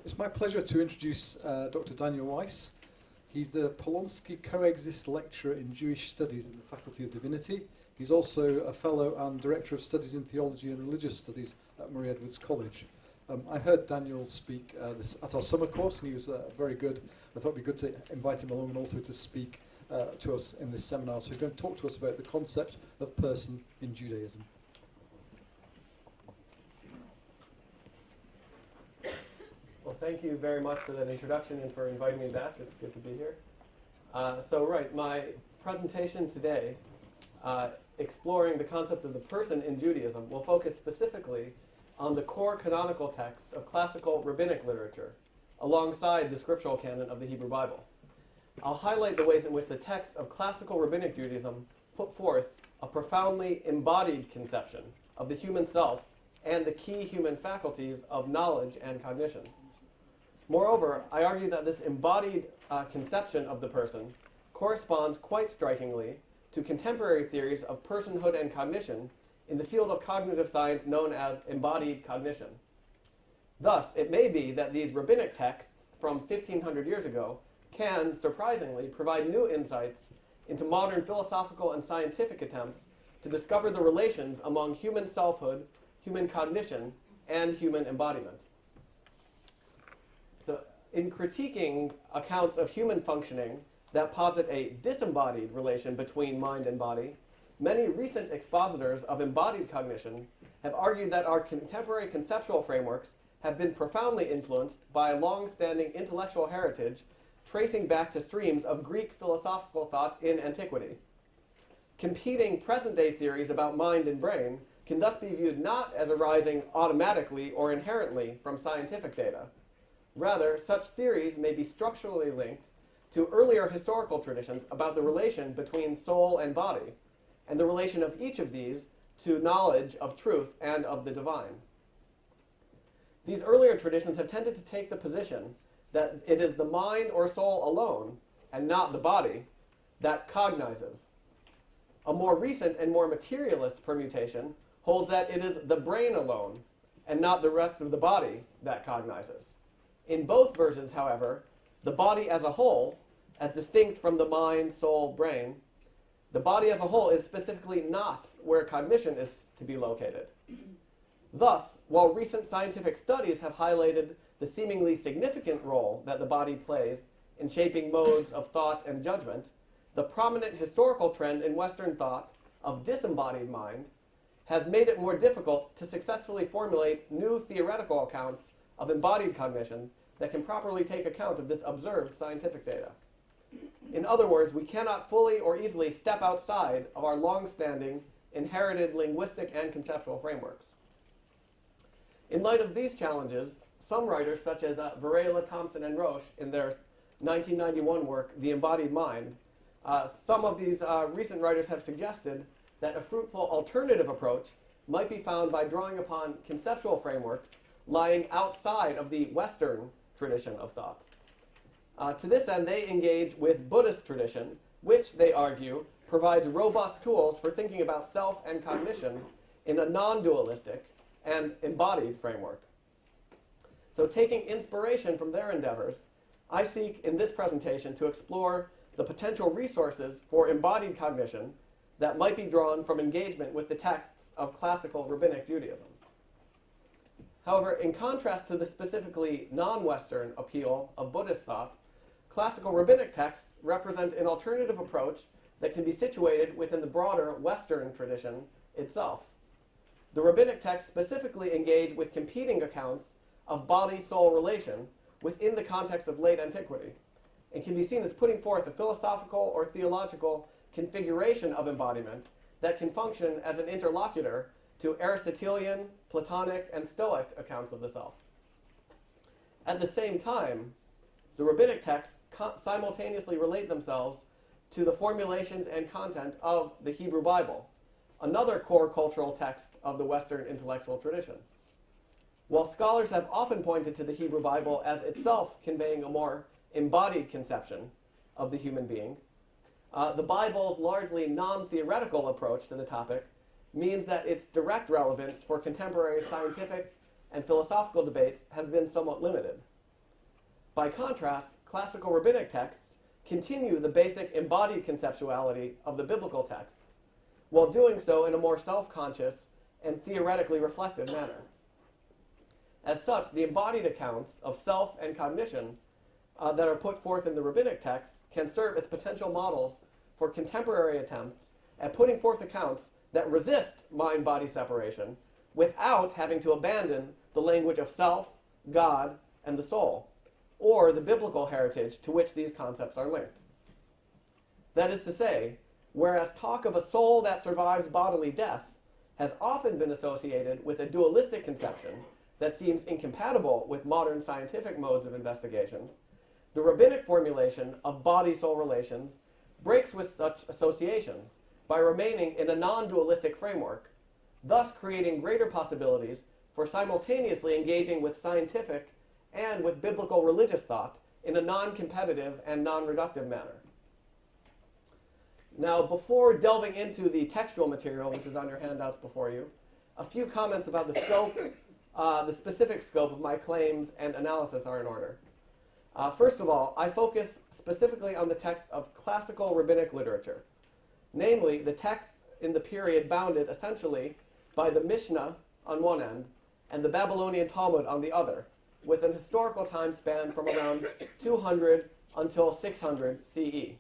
It's my pleasure to introduce Dr. Daniel Weiss. He's the Polonsky Coexist Lecturer in Jewish Studies in the Faculty of Divinity. He's also a Fellow and Director of Studies in Theology and Religious Studies at Marie Edwards College. I heard Daniel speak at our summer course, and he was very good. I thought it would be good to invite him along and also to speak to us in this seminar. So he's going to talk to us about the concept of person in Judaism. Well, thank you very much for that introduction and for inviting me back. It's good to be here. My presentation today, exploring the concept of the person in Judaism, will focus specifically on the core canonical text of classical rabbinic literature, alongside the scriptural canon of the Hebrew Bible. I'll highlight the ways in which the text of classical rabbinic Judaism put forth a profoundly embodied conception of the human self and the key human faculties of knowledge and cognition. Moreover, I argue that this embodied conception of the person corresponds quite strikingly to contemporary theories of personhood and cognition in the field of cognitive science known as embodied cognition. Thus, it may be that these rabbinic texts from 1500 years ago can, surprisingly, provide new insights into modern philosophical and scientific attempts to discover the relations among human selfhood, human cognition, and human embodiment. In critiquing accounts of human functioning that posit a disembodied relation between mind and body, many recent expositors of embodied cognition have argued that our contemporary conceptual frameworks have been profoundly influenced by a long-standing intellectual heritage tracing back to streams of Greek philosophical thought in antiquity. Competing present-day theories about mind and brain can thus be viewed not as arising automatically or inherently from scientific data. Rather, such theories may be structurally linked to earlier historical traditions about the relation between soul and body, and the relation of each of these to knowledge of truth and of the divine. These earlier traditions have tended to take the position that it is the mind or soul alone, and not the body, that cognizes. A more recent and more materialist permutation holds that it is the brain alone, and not the rest of the body, that cognizes. In both versions, however, the body as a whole, as distinct from the mind, soul, brain, the body as a whole is specifically not where cognition is to be located. Thus, while recent scientific studies have highlighted the seemingly significant role that the body plays in shaping modes of thought and judgment, the prominent historical trend in Western thought of disembodied mind has made it more difficult to successfully formulate new theoretical accounts of embodied cognition that can properly take account of this observed scientific data. In other words, we cannot fully or easily step outside of our long-standing, inherited linguistic and conceptual frameworks. In light of these challenges, some writers, such as Varela, Thompson, and Roche, in their 1991 work, The Embodied Mind, some of these recent writers have suggested that a fruitful alternative approach might be found by drawing upon conceptual frameworks lying outside of the Western tradition of thought. To this end, they engage with Buddhist tradition, which, they argue, provides robust tools for thinking about self and cognition in a non-dualistic and embodied framework. So taking inspiration from their endeavors, I seek in this presentation to explore the potential resources for embodied cognition that might be drawn from engagement with the texts of classical rabbinic Judaism. However, in contrast to the specifically non-Western appeal of Buddhist thought, classical rabbinic texts represent an alternative approach that can be situated within the broader Western tradition itself. The rabbinic texts specifically engage with competing accounts of body-soul relation within the context of late antiquity, and can be seen as putting forth a philosophical or theological configuration of embodiment that can function as an interlocutor to Aristotelian, Platonic, and Stoic accounts of the self. At the same time, the rabbinic texts simultaneously relate themselves to the formulations and content of the Hebrew Bible, another core cultural text of the Western intellectual tradition. While scholars have often pointed to the Hebrew Bible as itself conveying a more embodied conception of the human being, the Bible's largely non-theoretical approach to the topic means that its direct relevance for contemporary scientific and philosophical debates has been somewhat limited. By contrast, classical rabbinic texts continue the basic embodied conceptuality of the biblical texts, while doing so in a more self-conscious and theoretically reflective manner. As such, the embodied accounts of self and cognition that are put forth in the rabbinic texts can serve as potential models for contemporary attempts at putting forth accounts that resist mind-body separation without having to abandon the language of self, God, and the soul, or the biblical heritage to which these concepts are linked. That is to say, whereas talk of a soul that survives bodily death has often been associated with a dualistic conception that seems incompatible with modern scientific modes of investigation, the rabbinic formulation of body-soul relations breaks with such associations by remaining in a non-dualistic framework, thus creating greater possibilities for simultaneously engaging with scientific and with biblical religious thought in a non-competitive and non-reductive manner. Now, before delving into the textual material, which is on your handouts before you, a few comments about the scope, the specific scope of my claims and analysis are in order. First of all, I focus specifically on the text of classical rabbinic literature, namely the text in the period bounded essentially by the Mishnah on one end and the Babylonian Talmud on the other, with an historical time span from around 200 until 600 CE.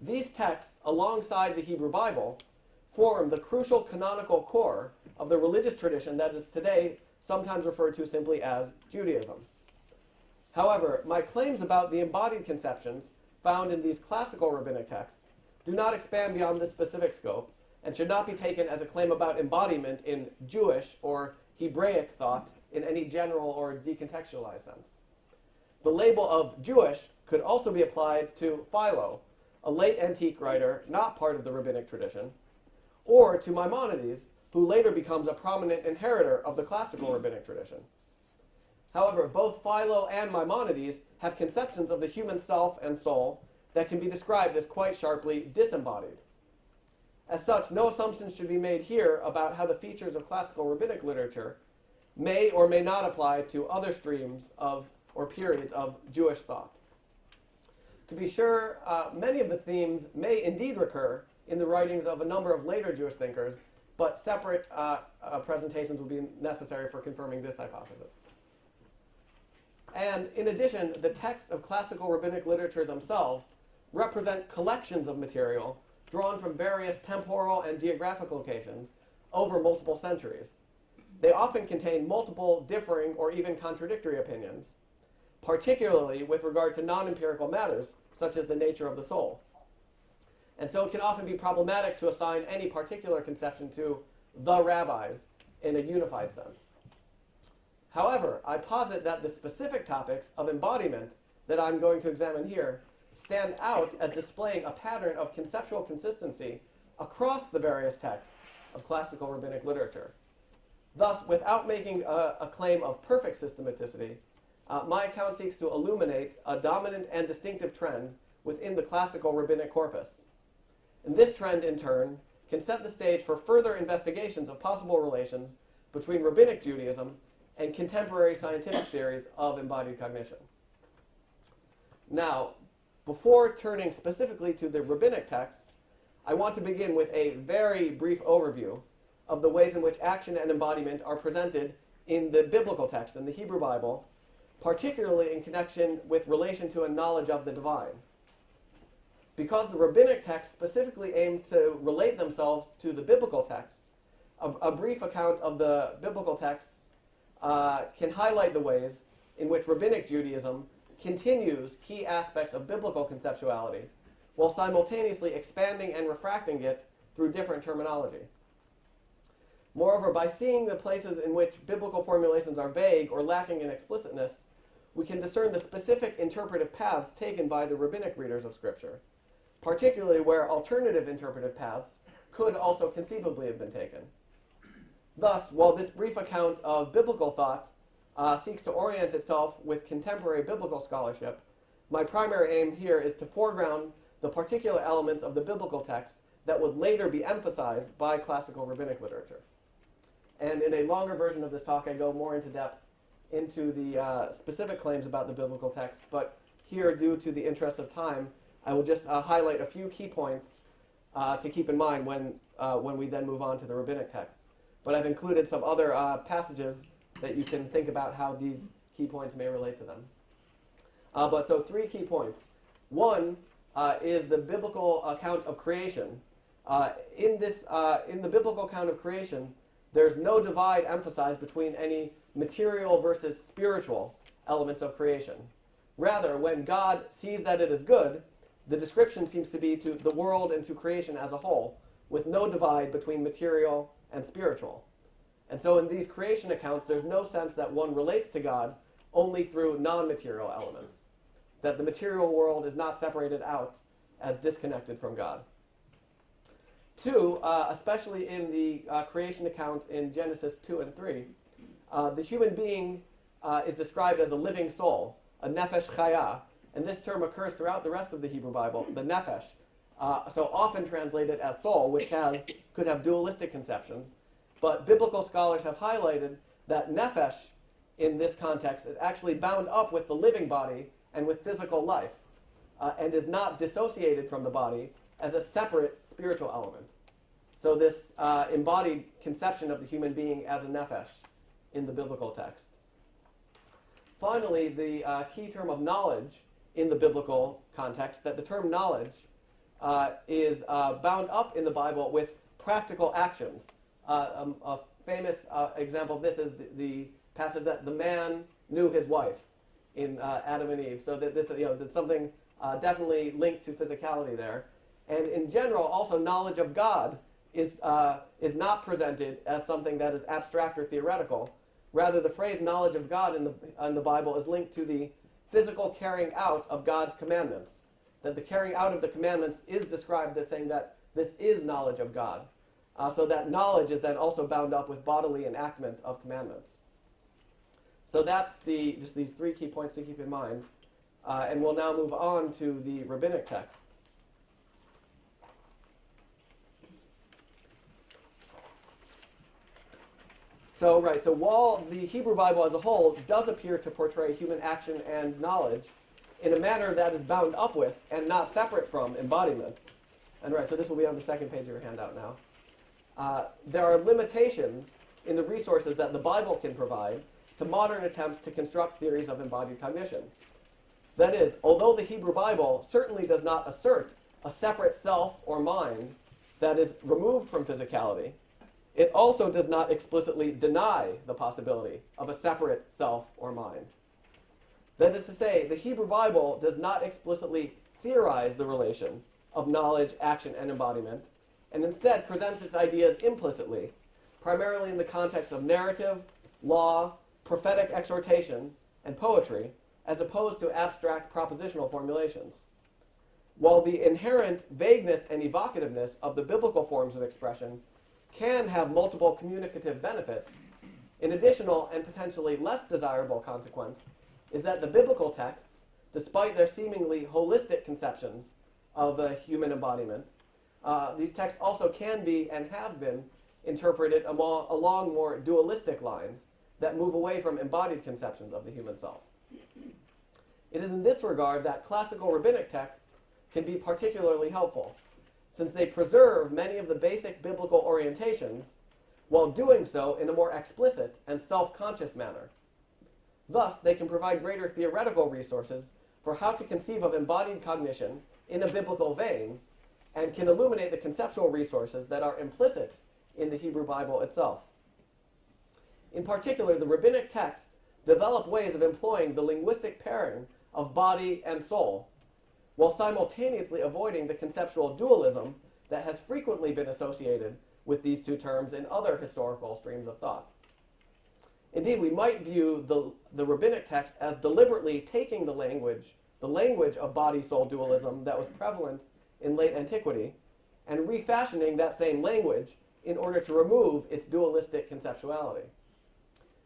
These texts, alongside the Hebrew Bible, form the crucial canonical core of the religious tradition that is today sometimes referred to simply as Judaism. However, my claims about the embodied conceptions found in these classical rabbinic texts do not expand beyond this specific scope and should not be taken as a claim about embodiment in Jewish or Hebraic thought in any general or decontextualized sense. The label of Jewish could also be applied to Philo, a late antique writer not part of the rabbinic tradition, or to Maimonides, who later becomes a prominent inheritor of the classical rabbinic tradition. However, both Philo and Maimonides have conceptions of the human self and soul that can be described as quite sharply disembodied. As such, no assumptions should be made here about how the features of classical rabbinic literature may or may not apply to other streams of or periods of Jewish thought. To be sure, many of the themes may indeed recur in the writings of a number of later Jewish thinkers, but separate presentations will be necessary for confirming this hypothesis. And in addition, the texts of classical rabbinic literature themselves represent collections of material drawn from various temporal and geographic locations over multiple centuries. They often contain multiple differing or even contradictory opinions, particularly with regard to non-empirical matters, such as the nature of the soul. And so it can often be problematic to assign any particular conception to the rabbis in a unified sense. However, I posit that the specific topics of embodiment that I'm going to examine here stand out as displaying a pattern of conceptual consistency across the various texts of classical rabbinic literature. Thus, without making a claim of perfect systematicity, my account seeks to illuminate a dominant and distinctive trend within the classical rabbinic corpus. And this trend, in turn, can set the stage for further investigations of possible relations between rabbinic Judaism and contemporary scientific theories of embodied cognition. Now, before turning specifically to the rabbinic texts, I want to begin with a very brief overview of the ways in which action and embodiment are presented in the biblical text, in the Hebrew Bible, particularly in connection with relation to a knowledge of the divine. Because the rabbinic texts specifically aim to relate themselves to the biblical texts, a brief account of the biblical texts can highlight the ways in which rabbinic Judaism continues key aspects of biblical conceptuality, while simultaneously expanding and refracting it through different terminology. Moreover, by seeing the places in which biblical formulations are vague or lacking in explicitness, we can discern the specific interpretive paths taken by the rabbinic readers of Scripture, particularly where alternative interpretive paths could also conceivably have been taken. Thus, while this brief account of biblical thought seeks to orient itself with contemporary biblical scholarship, my primary aim here is to foreground the particular elements of the biblical text that would later be emphasized by classical rabbinic literature. And in a longer version of this talk, I go more into depth into the specific claims about the biblical text, but here, due to the interest of time, I will just highlight a few key points to keep in mind when we then move on to the rabbinic texts. But I've included some other passages that you can think about how these key points may relate to them. So 3 key points. One is the biblical account of creation. In the biblical account of creation, there's no divide emphasized between any material versus spiritual elements of creation. Rather, when God sees that it is good, the description seems to be to the world and to creation as a whole, with no divide between material and spiritual. And so in these creation accounts, there's no sense that one relates to God only through non-material elements, that the material world is not separated out as disconnected from God. 2, especially in the creation accounts in Genesis 2 and 3, the human being is described as a living soul, a nefesh chaya, and this term occurs throughout the rest of the Hebrew Bible, the nefesh, so often translated as soul, which could have dualistic conceptions, but biblical scholars have highlighted that nefesh in this context is actually bound up with the living body and with physical life, and is not dissociated from the body as a separate spiritual element. So this embodied conception of the human being as a nefesh in the biblical text. Finally, the key term of knowledge in the biblical context, that the term knowledge is bound up in the Bible with practical actions. A famous example of this is the passage that the man knew his wife in Adam and Eve. So that this, there's something definitely linked to physicality there. And in general, also knowledge of God is not presented as something that is abstract or theoretical. Rather, the phrase knowledge of God in the Bible is linked to the physical carrying out of God's commandments. That the carrying out of the commandments is described as saying that this is knowledge of God. So that knowledge is then also bound up with bodily enactment of commandments. So that's just these 3 key points to keep in mind. And we'll now move on to the rabbinic texts. So while the Hebrew Bible as a whole does appear to portray human action and knowledge in a manner that is bound up with and not separate from embodiment, and so this will be on the second page of your handout now, there are limitations in the resources that the Bible can provide to modern attempts to construct theories of embodied cognition. That is, although the Hebrew Bible certainly does not assert a separate self or mind that is removed from physicality, it also does not explicitly deny the possibility of a separate self or mind. That is to say, the Hebrew Bible does not explicitly theorize the relation of knowledge, action, and embodiment, and instead presents its ideas implicitly, primarily in the context of narrative, law, prophetic exhortation, and poetry, as opposed to abstract propositional formulations. While the inherent vagueness and evocativeness of the biblical forms of expression can have multiple communicative benefits, an additional and potentially less desirable consequence is that the biblical texts, despite their seemingly holistic conceptions of the human embodiment, these texts also can be and have been interpreted along more dualistic lines that move away from embodied conceptions of the human self. It is in this regard that classical rabbinic texts can be particularly helpful, since they preserve many of the basic biblical orientations while doing so in a more explicit and self-conscious manner. Thus, they can provide greater theoretical resources for how to conceive of embodied cognition in a biblical vein, and can illuminate the conceptual resources that are implicit in the Hebrew Bible itself. In particular, the rabbinic texts develop ways of employing the linguistic pairing of body and soul, while simultaneously avoiding the conceptual dualism that has frequently been associated with these two terms in other historical streams of thought. Indeed, we might view the rabbinic text as deliberately taking the language of body-soul dualism that was prevalent in late antiquity, and refashioning that same language in order to remove its dualistic conceptuality.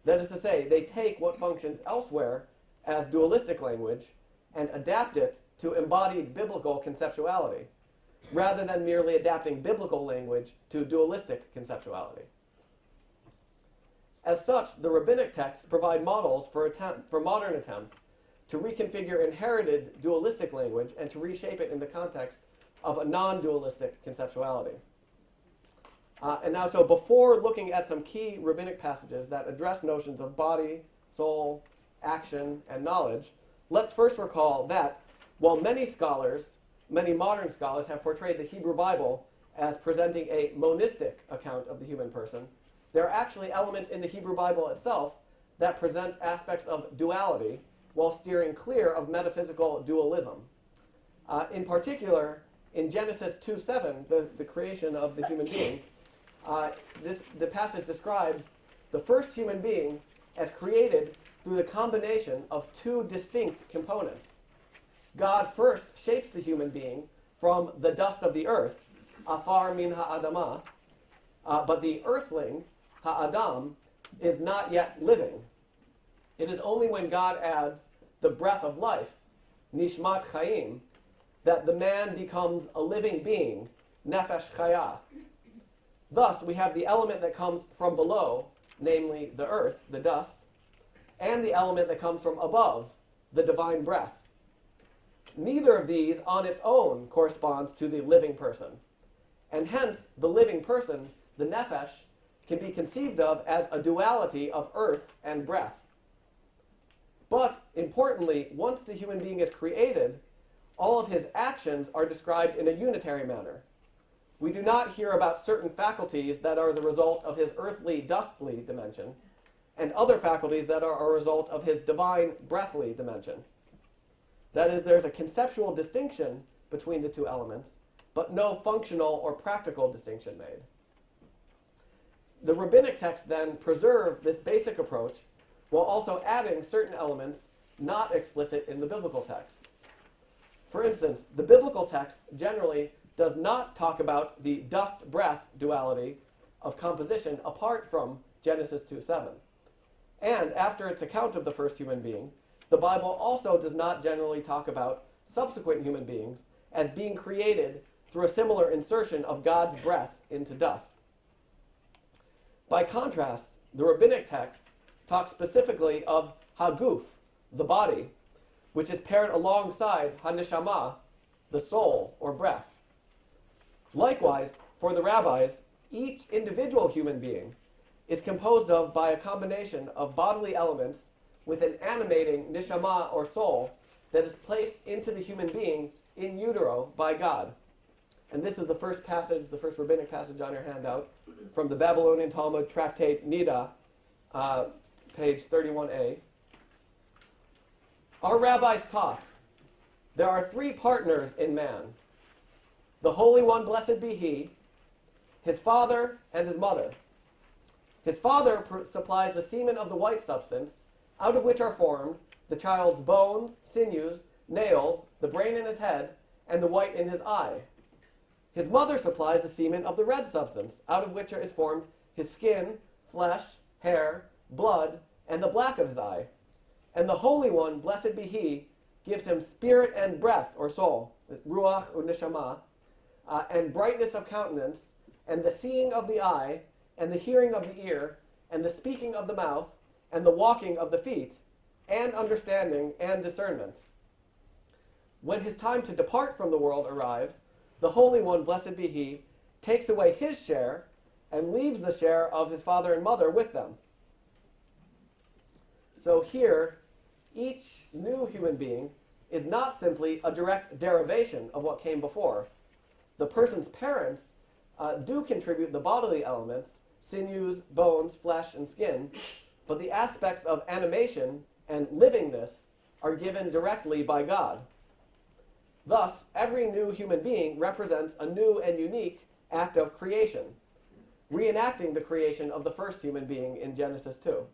That is to say, they take what functions elsewhere as dualistic language and adapt it to embodied biblical conceptuality, rather than merely adapting biblical language to dualistic conceptuality. As such, the rabbinic texts provide models for modern attempts to reconfigure inherited dualistic language and to reshape it in the context of a non-dualistic conceptuality. And now, so before looking at some key rabbinic passages that address notions of body, soul, action, and knowledge, let's first recall that while many modern scholars have portrayed the Hebrew Bible as presenting a monistic account of the human person, there are actually elements in the Hebrew Bible itself that present aspects of duality while steering clear of metaphysical dualism. In particular, in Genesis 2:7, the creation of the human being, the passage describes the first human being as created through the combination of two distinct components. God first shapes the human being from the dust of the earth, afar min ha'adamah, but the earthling, ha'adam, is not yet living. It is only when God adds the breath of life, nishmat chayim, that the man becomes a living being, nefesh chaya. Thus, we have the element that comes from below, namely the earth, the dust, and the element that comes from above, the divine breath. Neither of these on its own corresponds to the living person, and hence the living person, the nefesh, can be conceived of as a duality of earth and breath. But importantly, once the human being is created, all of his actions are described in a unitary manner. We do not hear about certain faculties that are the result of his earthly, dustly dimension, and other faculties that are a result of his divine, breathly dimension. That is, there's a conceptual distinction between the two elements, but no functional or practical distinction made. The rabbinic texts then preserve this basic approach while also adding certain elements not explicit in the biblical text. For instance, the biblical text generally does not talk about the dust-breath duality of composition apart from Genesis 2:7. And after its account of the first human being, the Bible also does not generally talk about subsequent human beings as being created through a similar insertion of God's breath into dust. By contrast, the rabbinic text talks specifically of haguf, the body, which is paired alongside haneshama, the soul or breath. Likewise, for the rabbis, each individual human being is composed of by a combination of bodily elements with an animating neshama or soul that is placed into the human being in utero by God. And this is the first passage, the first rabbinic passage on your handout from the Babylonian Talmud tractate Nida, page 31a. Our rabbis taught, there are three partners in man. The Holy One, blessed be He, his father and his mother. His father supplies the semen of the white substance, out of which are formed the child's bones, sinews, nails, the brain in his head, and the white in his eye. His mother supplies the semen of the red substance, out of which is formed his skin, flesh, hair, blood, and the black of his eye. And the Holy One, blessed be He, gives him spirit and breath, or soul, ruach or neshama, and brightness of countenance, and the seeing of the eye, and the hearing of the ear, and the speaking of the mouth, and the walking of the feet, and understanding and discernment. When his time to depart from the world arrives, the Holy One, blessed be He, takes away his share and leaves the share of his father and mother with them. So here, each new human being is not simply a direct derivation of what came before. The person's parents do contribute the bodily elements, sinews, bones, flesh, and skin, but the aspects of animation and livingness are given directly by God. Thus, every new human being represents a new and unique act of creation, reenacting the creation of the first human being in Genesis 2.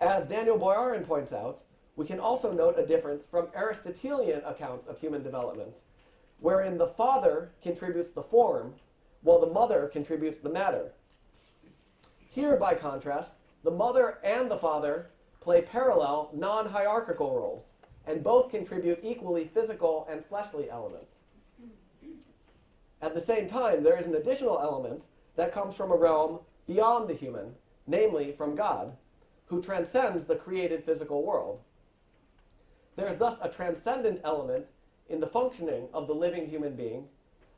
As Daniel Boyarin points out, we can also note a difference from Aristotelian accounts of human development, wherein the father contributes the form, while the mother contributes the matter. Here, by contrast, the mother and the father play parallel, non-hierarchical roles, and both contribute equally physical and fleshly elements. At the same time, there is an additional element that comes from a realm beyond the human, namely from God, who transcends the created physical world. There is thus a transcendent element in the functioning of the living human being,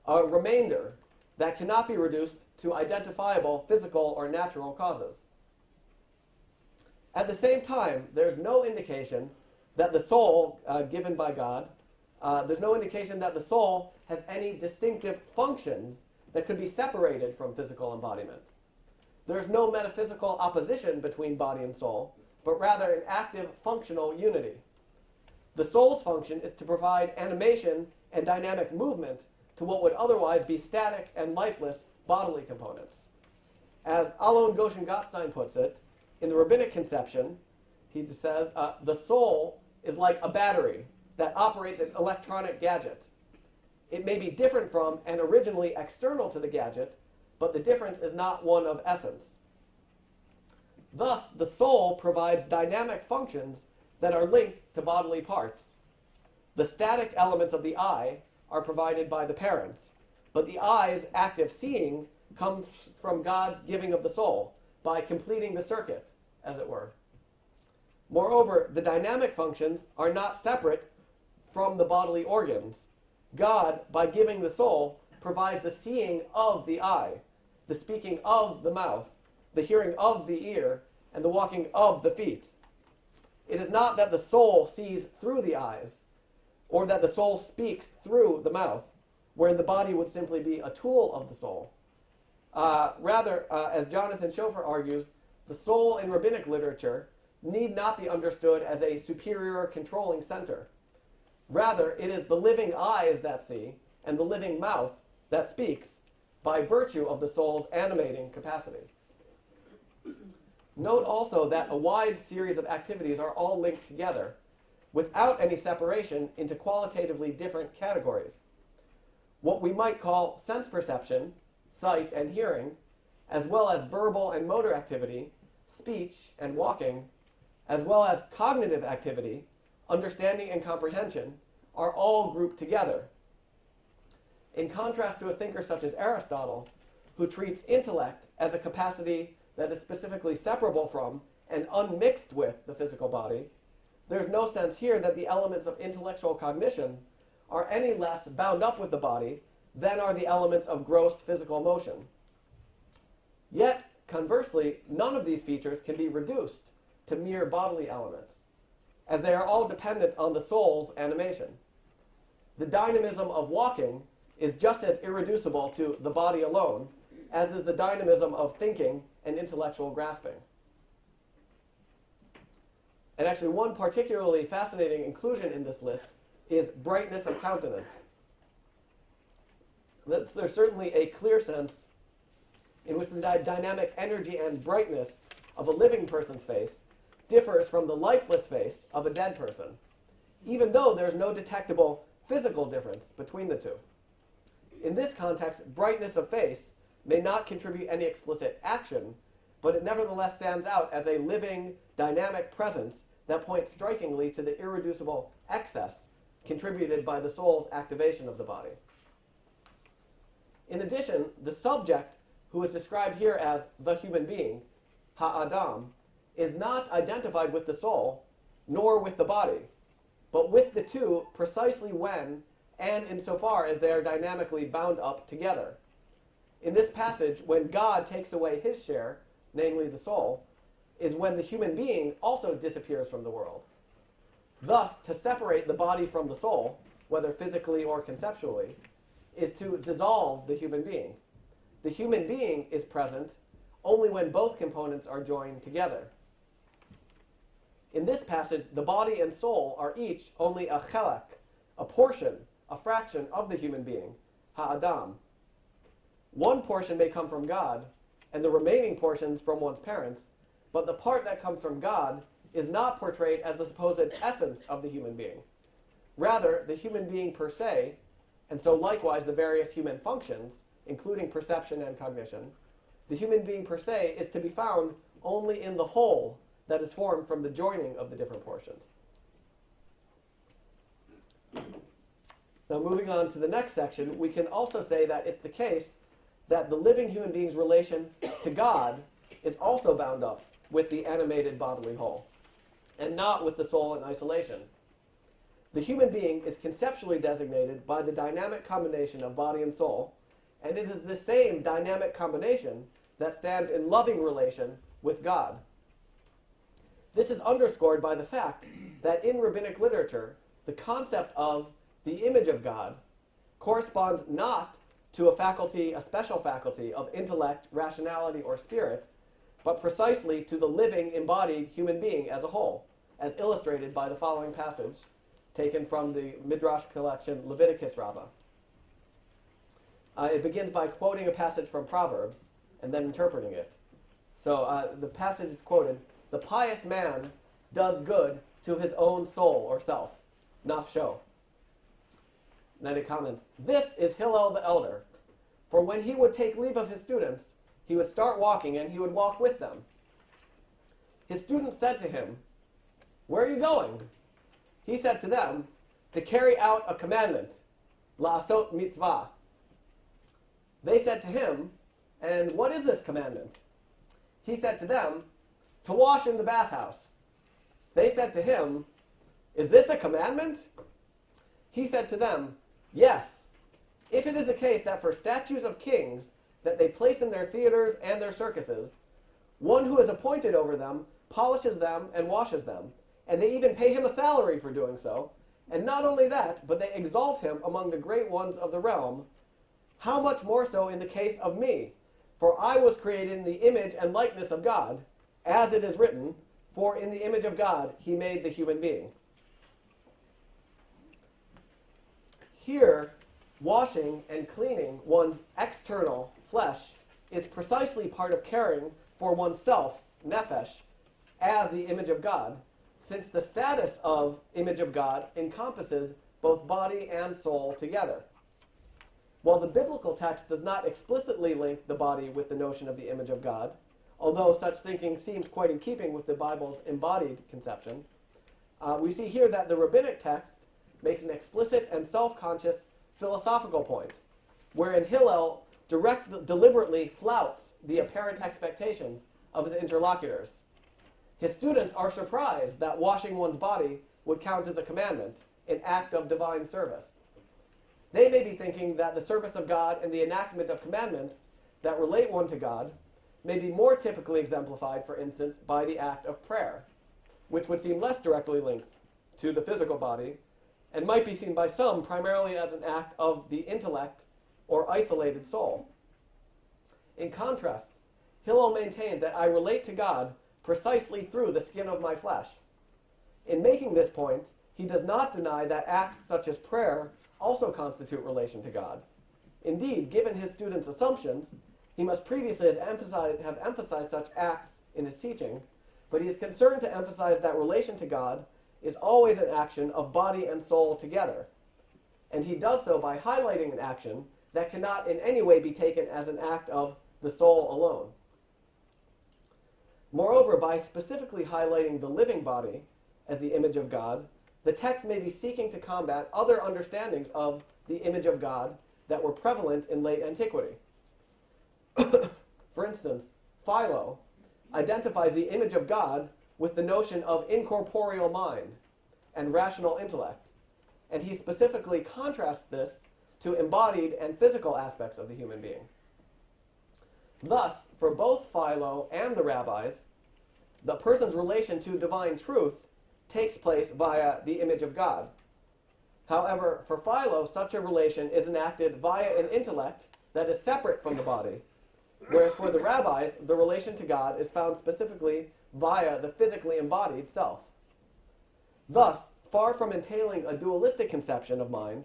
a remainder that cannot be reduced to identifiable physical or natural causes. At the same time, there's no indication that the soul given by God, there's no indication that the soul has any distinctive functions that could be separated from physical embodiment. There's no metaphysical opposition between body and soul, but rather an active functional unity. The soul's function is to provide animation and dynamic movement to what would otherwise be static and lifeless bodily components. As Alon Goshen Gottstein puts it, in the rabbinic conception, he says, the soul is like a battery that operates an electronic gadget. It may be different from and originally external to the gadget, but the difference is not one of essence. Thus, the soul provides dynamic functions that are linked to bodily parts. The static elements of the eye are provided by the parents, but the eye's active seeing comes from God's giving of the soul by completing the circuit, as it were. Moreover, the dynamic functions are not separate from the bodily organs. God, by giving the soul, provides the seeing of the eye, the speaking of the mouth, the hearing of the ear, and the walking of the feet. It is not that the soul sees through the eyes, or that the soul speaks through the mouth, wherein the body would simply be a tool of the soul. Rather, as Jonathan Schofer argues, the soul in rabbinic literature need not be understood as a superior controlling center. Rather, it is the living eyes that see and the living mouth that speaks by virtue of the soul's animating capacity. Note also that a wide series of activities are all linked together without any separation into qualitatively different categories. What we might call sense perception, sight and hearing, as well as verbal and motor activity, speech and walking, as well as cognitive activity, understanding and comprehension, are all grouped together. In contrast to a thinker such as Aristotle, who treats intellect as a capacity that is specifically separable from and unmixed with the physical body, there's no sense here that the elements of intellectual cognition are any less bound up with the body than are the elements of gross physical motion. Yet, conversely, none of these features can be reduced to mere bodily elements, as they are all dependent on the soul's animation. The dynamism of walking is just as irreducible to the body alone as is the dynamism of thinking and intellectual grasping. And actually, one particularly fascinating inclusion in this list is brightness of countenance. There's certainly a clear sense in which the dynamic energy and brightness of a living person's face differs from the lifeless face of a dead person, even though there's no detectable physical difference between the two. In this context, brightness of face may not contribute any explicit action, but it nevertheless stands out as a living, dynamic presence that points strikingly to the irreducible excess contributed by the soul's activation of the body. In addition, the subject, who is described here as the human being, ha'adam, is not identified with the soul, nor with the body, but with the two precisely when and insofar as they are dynamically bound up together. In this passage, when God takes away his share, namely the soul, is when the human being also disappears from the world. Thus, to separate the body from the soul, whether physically or conceptually, is to dissolve the human being. The human being is present only when both components are joined together. In this passage, the body and soul are each only a chelak, a portion, a fraction of the human being, ha'adam. One portion may come from God, and the remaining portions from one's parents, but the part that comes from God is not portrayed as the supposed essence of the human being. Rather, the human being per se, and so likewise the various human functions, including perception and cognition, the human being per se is to be found only in the whole that is formed from the joining of the different portions. Now, moving on to the next section, we can also say that it's the case that the living human being's relation to God is also bound up with the animated bodily whole, and not with the soul in isolation. The human being is conceptually designated by the dynamic combination of body and soul, and it is the same dynamic combination that stands in loving relation with God. This is underscored by the fact that in rabbinic literature, the concept of the image of God corresponds not to a special faculty of intellect, rationality, or spirit, but precisely to the living, embodied human being as a whole, as illustrated by the following passage taken from the Midrash collection Leviticus Rabbah. It begins by quoting a passage from Proverbs and then interpreting it. So the passage is quoted, "The pious man does good to his own soul or self," nafsho. And then it comments, "This is Hillel the elder, for when he would take leave of his students, he would start walking and he would walk with them. His students said to him, 'Where are you going?' He said to them, 'To carry out a commandment, la'asot mitzvah.' They said to him, 'And what is this commandment?' He said to them, 'To wash in the bathhouse.' They said to him, 'Is this a commandment?' He said to them, 'Yes, if it is the case that for statues of kings that they place in their theaters and their circuses, one who is appointed over them polishes them and washes them, and they even pay him a salary for doing so, and not only that, but they exalt him among the great ones of the realm, how much more so in the case of me? For I was created in the image and likeness of God, as it is written, for in the image of God he made the human being.'" Here, washing and cleaning one's external flesh is precisely part of caring for oneself, nephesh, as the image of God, since the status of image of God encompasses both body and soul together. While the biblical text does not explicitly link the body with the notion of the image of God, although such thinking seems quite in keeping with the Bible's embodied conception, we see here that the rabbinic text makes an explicit and self-conscious philosophical point, wherein Hillel deliberately flouts the apparent expectations of his interlocutors. His students are surprised that washing one's body would count as a commandment, an act of divine service. They may be thinking that the service of God and the enactment of commandments that relate one to God may be more typically exemplified, for instance, by the act of prayer, which would seem less directly linked to the physical body and might be seen by some primarily as an act of the intellect or isolated soul. In contrast, Hillel maintained that I relate to God precisely through the skin of my flesh. In making this point, he does not deny that acts such as prayer also constitute relation to God. Indeed, given his students' assumptions, he must previously have emphasized such acts in his teaching, but he is concerned to emphasize that relation to God is always an action of body and soul together, and he does so by highlighting an action that cannot in any way be taken as an act of the soul alone. Moreover, by specifically highlighting the living body as the image of God, the text may be seeking to combat other understandings of the image of God that were prevalent in late antiquity. For instance, Philo identifies the image of God with the notion of incorporeal mind and rational intellect, and he specifically contrasts this to embodied and physical aspects of the human being. Thus, for both Philo and the rabbis, the person's relation to divine truth takes place via the image of God. However, for Philo, such a relation is enacted via an intellect that is separate from the body, whereas for the rabbis, the relation to God is found specifically via the physically embodied self. Thus, far from entailing a dualistic conception of mind,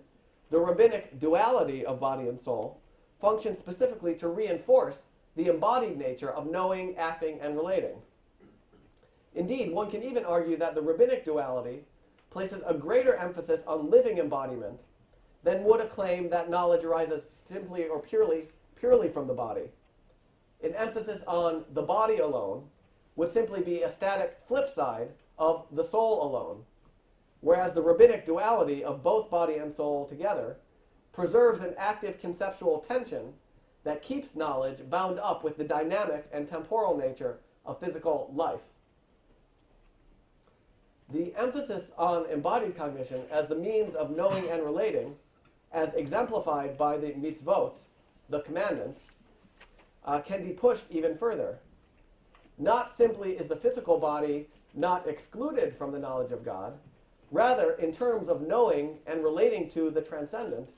the rabbinic duality of body and soul functions specifically to reinforce the embodied nature of knowing, acting, and relating. Indeed, one can even argue that the rabbinic duality places a greater emphasis on living embodiment than would a claim that knowledge arises simply or purely from the body. An emphasis on the body alone would simply be a static flip side of the soul alone, whereas the rabbinic duality of both body and soul together preserves an active conceptual tension that keeps knowledge bound up with the dynamic and temporal nature of physical life. The emphasis on embodied cognition as the means of knowing and relating, as exemplified by the mitzvot, the commandments, can be pushed even further. Not simply is the physical body not excluded from the knowledge of God, rather, in terms of knowing and relating to the transcendent,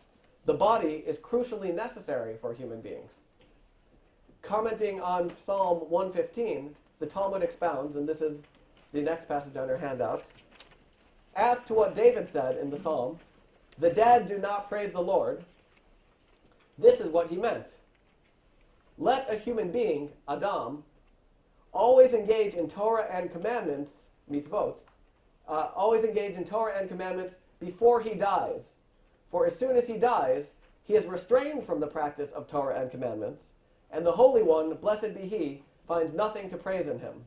the body is crucially necessary for human beings. Commenting on Psalm 115, the Talmud expounds, and this is the next passage on your handout, as to what David said in the psalm, "The dead do not praise the Lord," this is what he meant. Let a human being, Adam, always engage in Torah and commandments, mitzvot, always engage in Torah and commandments before he dies. For as soon as he dies, he is restrained from the practice of Torah and commandments, and the Holy One, blessed be he, finds nothing to praise in him.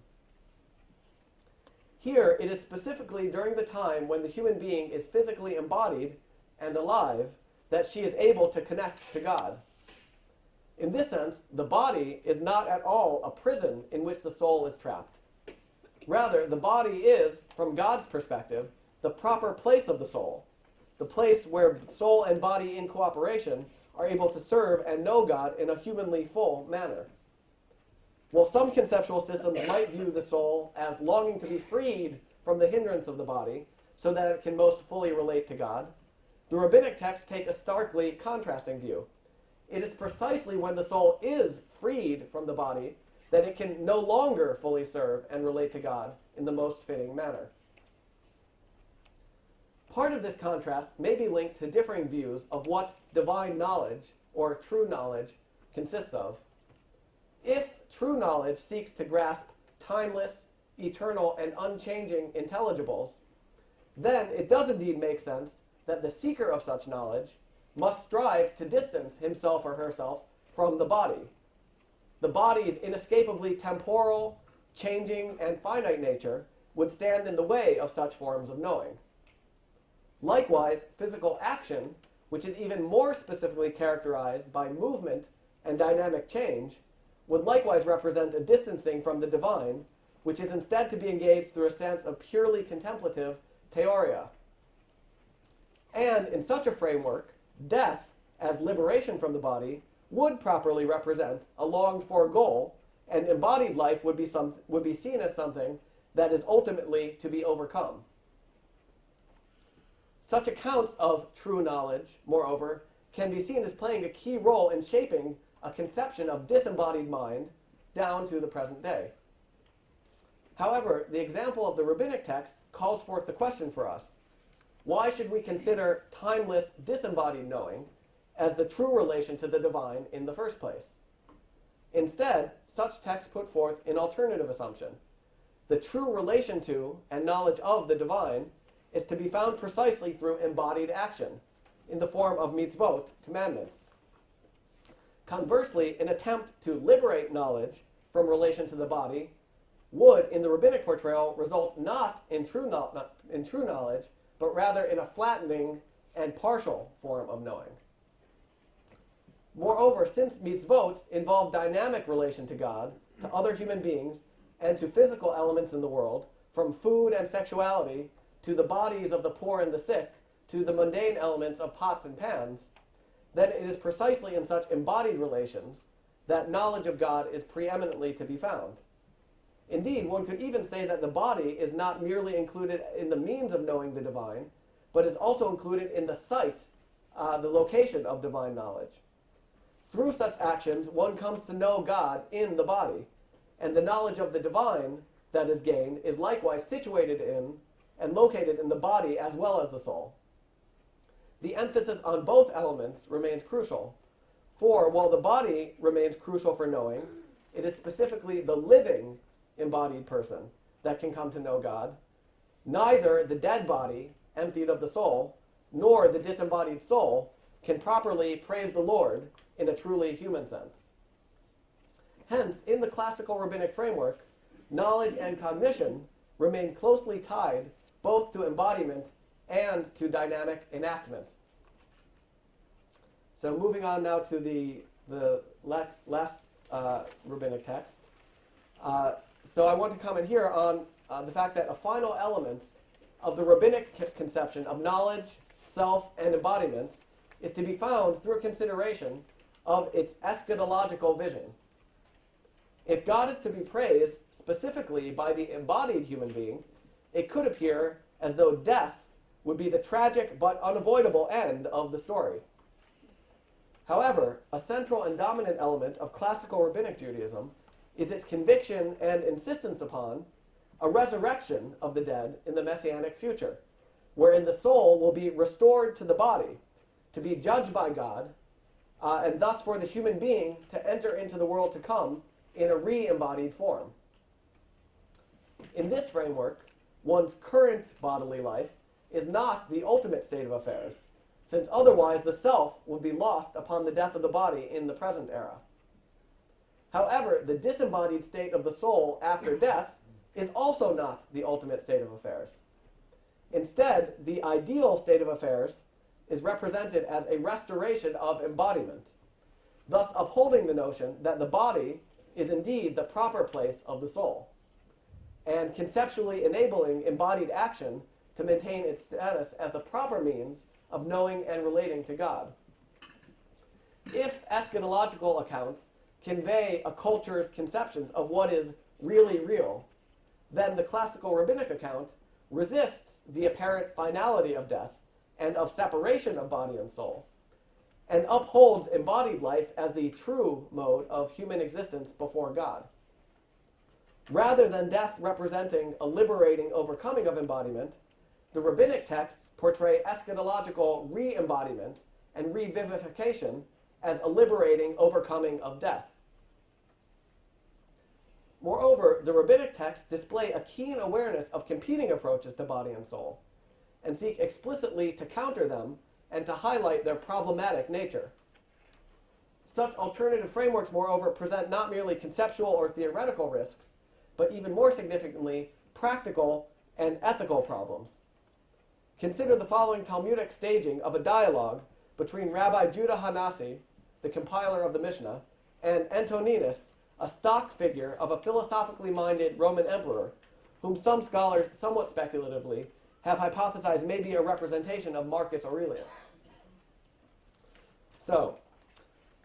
Here, it is specifically during the time when the human being is physically embodied and alive that she is able to connect to God. In this sense, the body is not at all a prison in which the soul is trapped. Rather, the body is, from God's perspective, the proper place of the soul, the place where soul and body in cooperation are able to serve and know God in a humanly full manner. While some conceptual systems might view the soul as longing to be freed from the hindrance of the body so that it can most fully relate to God, the rabbinic texts take a starkly contrasting view. It is precisely when the soul is freed from the body that it can no longer fully serve and relate to God in the most fitting manner. Part of this contrast may be linked to differing views of what divine knowledge, or true knowledge, consists of. If true knowledge seeks to grasp timeless, eternal, and unchanging intelligibles, then it does indeed make sense that the seeker of such knowledge must strive to distance himself or herself from the body. The body's inescapably temporal, changing, and finite nature would stand in the way of such forms of knowing. Likewise, physical action, which is even more specifically characterized by movement and dynamic change, would likewise represent a distancing from the divine, which is instead to be engaged through a stance of purely contemplative theoria. And in such a framework, death, as liberation from the body, would properly represent a longed-for goal, and embodied life would be seen as something that is ultimately to be overcome. Such accounts of true knowledge, moreover, can be seen as playing a key role in shaping a conception of disembodied mind down to the present day. However, the example of the rabbinic text calls forth the question for us: why should we consider timeless, disembodied knowing as the true relation to the divine in the first place? Instead, such texts put forth an alternative assumption. The true relation to and knowledge of the divine is to be found precisely through embodied action, in the form of mitzvot, commandments. Conversely, an attempt to liberate knowledge from relation to the body would, in the rabbinic portrayal, result not in true knowledge, but rather in a flattening and partial form of knowing. Moreover, since mitzvot involve dynamic relation to God, to other human beings, and to physical elements in the world, from food and sexuality to the bodies of the poor and the sick, to the mundane elements of pots and pans, then it is precisely in such embodied relations that knowledge of God is preeminently to be found. Indeed, one could even say that the body is not merely included in the means of knowing the divine, but is also included in the site, the location of divine knowledge. Through such actions, one comes to know God in the body, and the knowledge of the divine that is gained is likewise situated in and located in the body as well as the soul. The emphasis on both elements remains crucial, for while the body remains crucial for knowing, it is specifically the living embodied person that can come to know God. Neither the dead body, emptied of the soul, nor the disembodied soul can properly praise the Lord in a truly human sense. Hence, in the classical rabbinic framework, knowledge and cognition remain closely tied both to embodiment and to dynamic enactment. So moving on now to the less rabbinic text. So I want to comment here on the fact that a final element of the rabbinic conception of knowledge, self, and embodiment is to be found through a consideration of its eschatological vision. If God is to be praised specifically by the embodied human being, it could appear as though death would be the tragic but unavoidable end of the story. However, a central and dominant element of classical rabbinic Judaism is its conviction and insistence upon a resurrection of the dead in the messianic future, wherein the soul will be restored to the body, to be judged by God, and thus for the human being to enter into the world to come in a re-embodied form. In this framework, one's current bodily life is not the ultimate state of affairs, since otherwise the self would be lost upon the death of the body in the present era. However, the disembodied state of the soul after death is also not the ultimate state of affairs. Instead, the ideal state of affairs is represented as a restoration of embodiment, thus upholding the notion that the body is indeed the proper place of the soul, and conceptually enabling embodied action to maintain its status as the proper means of knowing and relating to God. If eschatological accounts convey a culture's conceptions of what is really real, then the classical rabbinic account resists the apparent finality of death and of separation of body and soul, and upholds embodied life as the true mode of human existence before God. Rather than death representing a liberating overcoming of embodiment, the rabbinic texts portray eschatological re-embodiment and revivification as a liberating overcoming of death. Moreover, the rabbinic texts display a keen awareness of competing approaches to body and soul, and seek explicitly to counter them and to highlight their problematic nature. Such alternative frameworks, moreover, present not merely conceptual or theoretical risks, but even more significantly, practical and ethical problems. Consider the following Talmudic staging of a dialogue between Rabbi Judah Hanasi, the compiler of the Mishnah, and Antoninus, a stock figure of a philosophically minded Roman emperor, whom some scholars, somewhat speculatively, have hypothesized may be a representation of Marcus Aurelius. So,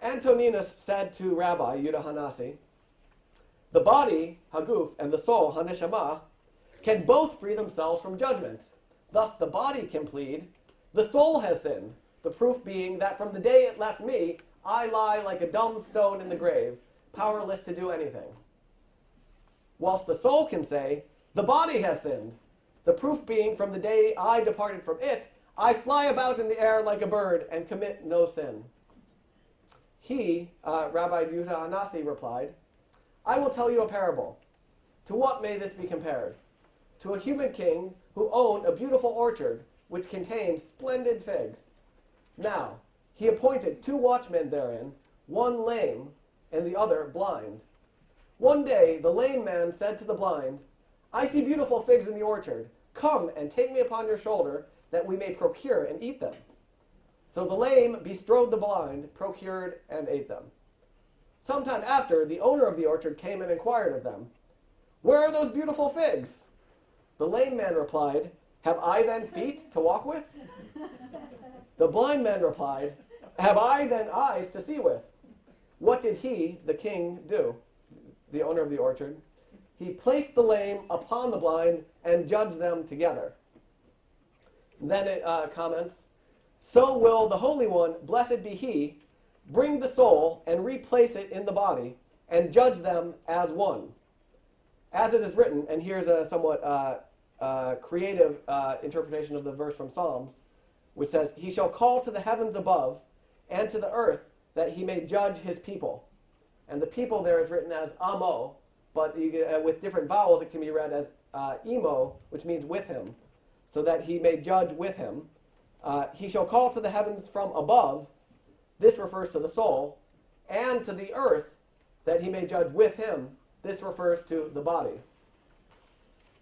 Antoninus said to Rabbi Judah Hanasi, "The body, Haguf, and the soul, Haneshama, can both free themselves from judgment. Thus the body can plead, 'The soul has sinned,' the proof being that from the day it left me, I lie like a dumb stone in the grave, powerless to do anything. Whilst the soul can say, 'The body has sinned,' the proof being from the day I departed from it, I fly about in the air like a bird and commit no sin." He, Rabbi Judah Hanasi, replied, "I will tell you a parable. To what may this be compared? To a human king who owned a beautiful orchard which contained splendid figs. Now, he appointed 2 watchmen therein, one lame and the other blind. One day the lame man said to the blind, 'I see beautiful figs in the orchard. Come and take me upon your shoulder, that we may procure and eat them.' So the lame bestrode the blind, procured, and ate them. Sometime after, the owner of the orchard came and inquired of them, 'Where are those beautiful figs?' The lame man replied, 'Have I then feet to walk with?' The blind man replied, 'Have I then eyes to see with?' What did he, the king, do?" The owner of the orchard. "He placed the lame upon the blind and judged them together." Then it comments, "So will the Holy One, blessed be he, bring the soul and replace it in the body and judge them as one. As it is written," and here's a somewhat creative interpretation of the verse from Psalms, which says, "He shall call to the heavens above and to the earth that he may judge his people." And the people there is written as amo, but with different vowels it can be read as emo, which means with him, so that he may judge with him. He shall call to the heavens from above, this refers to the soul, and to the earth that he may judge with him, this refers to the body.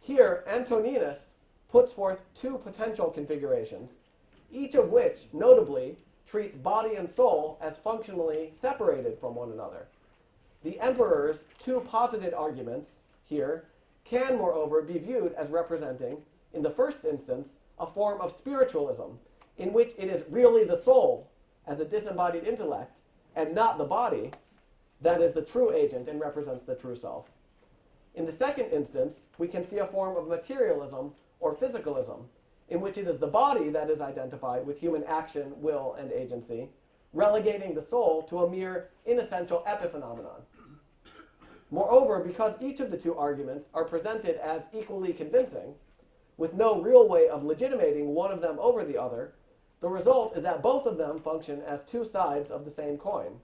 Here, Antoninus puts forth 2 potential configurations, each of which, notably, treats body and soul as functionally separated from one another. The emperor's two posited arguments here can, moreover, be viewed as representing, in the first instance, a form of spiritualism, in which it is really the soul, as a disembodied intellect, and not the body, that is the true agent and represents the true self. In the second instance, we can see a form of materialism or physicalism, in which it is the body that is identified with human action, will, and agency, relegating the soul to a mere inessential epiphenomenon. Moreover, because each of the two arguments are presented as equally convincing, with no real way of legitimating one of them over the other, the result is that both of them function as two sides of the same coin,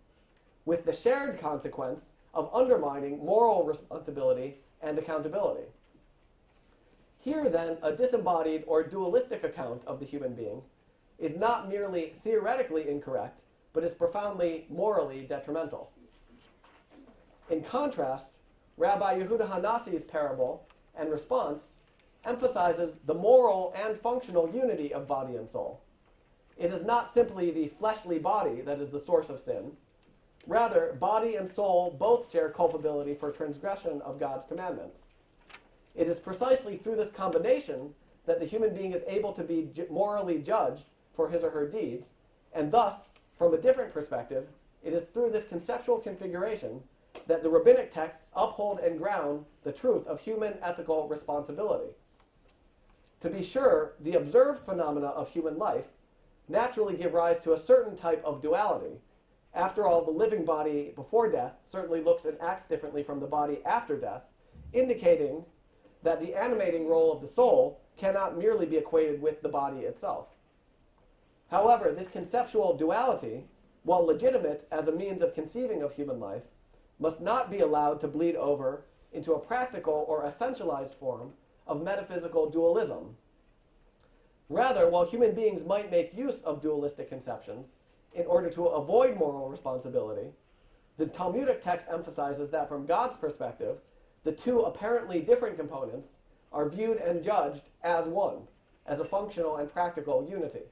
with the shared consequence of undermining moral responsibility and accountability. Here, then, a disembodied or dualistic account of the human being is not merely theoretically incorrect, but is profoundly morally detrimental. In contrast, Rabbi Yehuda Hanassi's parable and response emphasizes the moral and functional unity of body and soul. It is not simply the fleshly body that is the source of sin. Rather, body and soul both share culpability for transgression of God's commandments. It is precisely through this combination that the human being is able to be morally judged for his or her deeds, and thus, from a different perspective, it is through this conceptual configuration that the rabbinic texts uphold and ground the truth of human ethical responsibility. To be sure, the observed phenomena of human life naturally give rise to a certain type of duality. After all, the living body before death certainly looks and acts differently from the body after death, indicating that the animating role of the soul cannot merely be equated with the body itself. However, this conceptual duality, while legitimate as a means of conceiving of human life, must not be allowed to bleed over into a practical or essentialized form of metaphysical dualism. Rather, while human beings might make use of dualistic conceptions in order to avoid moral responsibility, the Talmudic text emphasizes that from God's perspective, the two apparently different components are viewed and judged as one, as a functional and practical unity.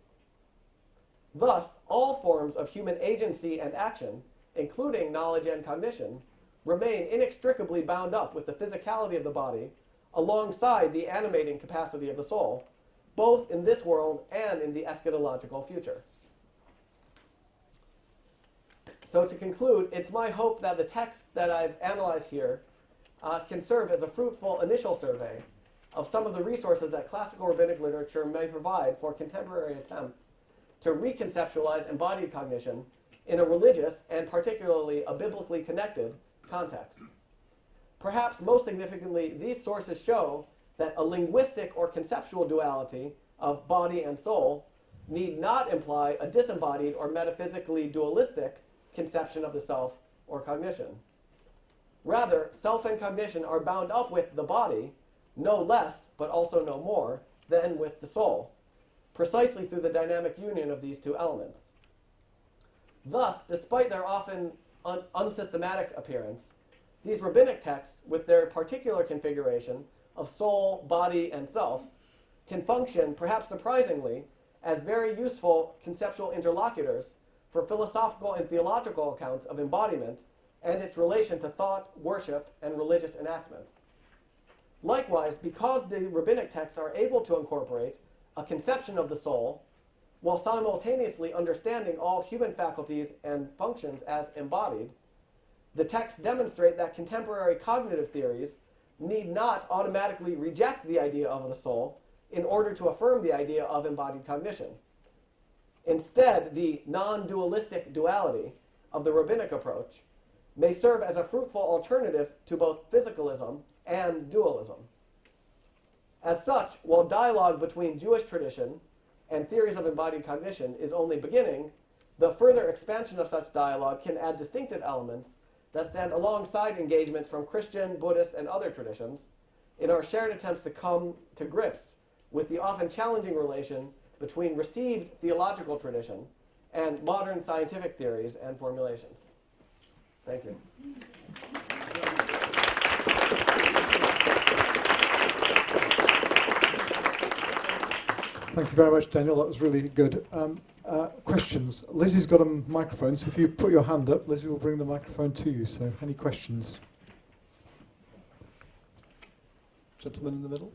Thus, all forms of human agency and action, including knowledge and cognition, remain inextricably bound up with the physicality of the body alongside the animating capacity of the soul, both in this world and in the eschatological future. So to conclude, it's my hope that the text that I've analyzed here can serve as a fruitful initial survey of some of the resources that classical rabbinic literature may provide for contemporary attempts to reconceptualize embodied cognition in a religious and particularly a biblically connected context. Perhaps most significantly, these sources show that a linguistic or conceptual duality of body and soul need not imply a disembodied or metaphysically dualistic conception of the self or cognition. Rather, self and cognition are bound up with the body, no less, but also no more, than with the soul, precisely through the dynamic union of these two elements. Thus, despite their often unsystematic appearance, these rabbinic texts, with their particular configuration of soul, body, and self, can function, perhaps surprisingly, as very useful conceptual interlocutors for philosophical and theological accounts of embodiment and its relation to thought, worship, and religious enactment. Likewise, because the rabbinic texts are able to incorporate a conception of the soul while simultaneously understanding all human faculties and functions as embodied, the texts demonstrate that contemporary cognitive theories need not automatically reject the idea of the soul in order to affirm the idea of embodied cognition. Instead, the non-dualistic duality of the rabbinic approach may serve as a fruitful alternative to both physicalism and dualism. As such, while dialogue between Jewish tradition and theories of embodied cognition is only beginning, the further expansion of such dialogue can add distinctive elements that stand alongside engagements from Christian, Buddhist, and other traditions in our shared attempts to come to grips with the often challenging relation between received theological tradition and modern scientific theories and formulations. Thank you. Thank you very much, Daniel. That was really good. Questions? Lizzie's got a microphone, so if you put your hand up, Lizzie will bring the microphone to you. So, any questions? Gentleman in the middle.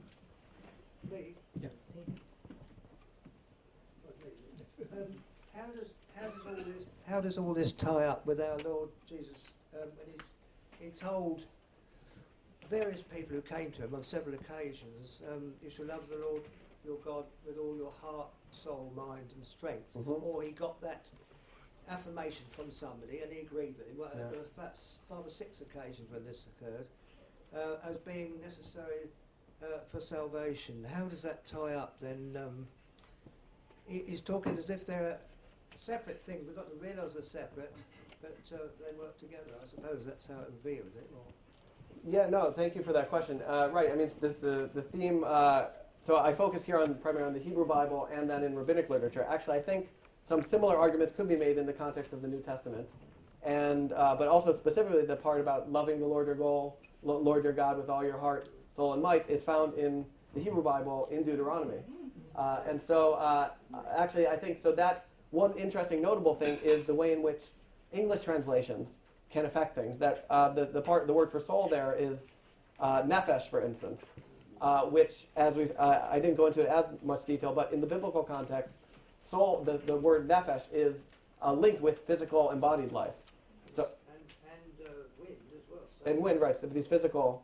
Me? Yeah. How does all this tie up with our Lord Jesus when he told various people who came to him on several occasions, you shall love the Lord your God with all your heart, soul, mind and strength. Mhm. Or he got that affirmation from somebody and he agreed with him. Well, Yeah. there was about 5 or 6 occasions when this occurred as being necessary for salvation. How does that tie up then? He's talking as if they're separate things. We've got to realise they're separate, but they work together. I suppose that's how it would be, would it? Or Yeah, no, thank you for that question. Right, I mean, the theme, so I focus here primarily on the Hebrew Bible and then in rabbinic literature. Actually, I think some similar arguments could be made in the context of the New Testament, and but also specifically the part about loving the Lord your God with all your heart, soul, and might is found in the Hebrew Bible in Deuteronomy. And so actually, I think so that one interesting notable thing is the way in which English translations can affect things. That the word for soul there is nephesh, for instance, which I didn't go into as much detail, but in the biblical context, soul, the word nephesh is linked with physical embodied life. So and wind as well. So and wind, right? So these physical.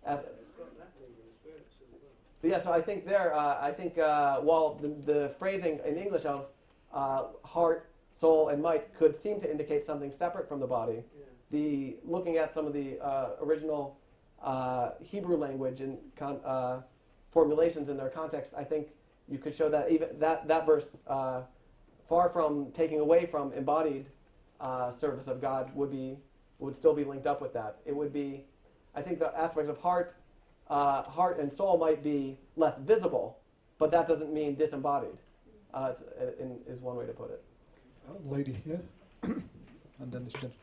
it's got that thing in the spirits as well. But yeah, so I think while the phrasing in English of heart, soul, and might could seem to indicate something separate from the body, Yeah. looking at some of the original Hebrew language and formulations in their context, I think you could show that even that verse, far from taking away from embodied service of God, would still be linked up with that. It would be, I think, the aspects of heart and soul might be less visible, but that doesn't mean disembodied. Is one way to put it. Lady here, and then this gentleman.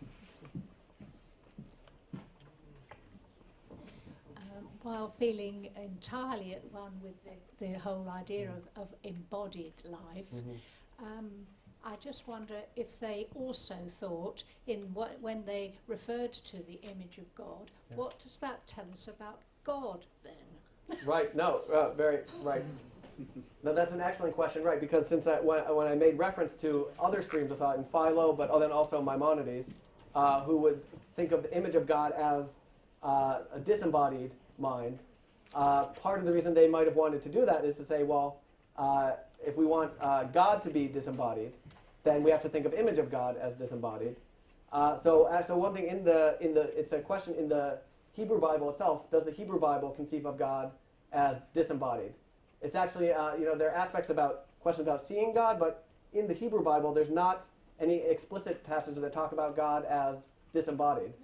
While feeling entirely at one with the whole idea of embodied life, I just wonder if they also thought when they referred to the image of God, Yeah. what does that tell us about God then? Right. No. Very right. No, that's an excellent question. Right, because since when I made reference to other streams of thought in Philo, but then also Maimonides, who would think of the image of God as a disembodied mind. Part of the reason they might have wanted to do that is to say, well, if we want God to be disembodied, then we have to think of image of God as disembodied. So one thing it's a question in the Hebrew Bible itself. Does the Hebrew Bible conceive of God as disembodied? It's actually there are questions about seeing God, but in the Hebrew Bible there's not any explicit passages that talk about God as disembodied.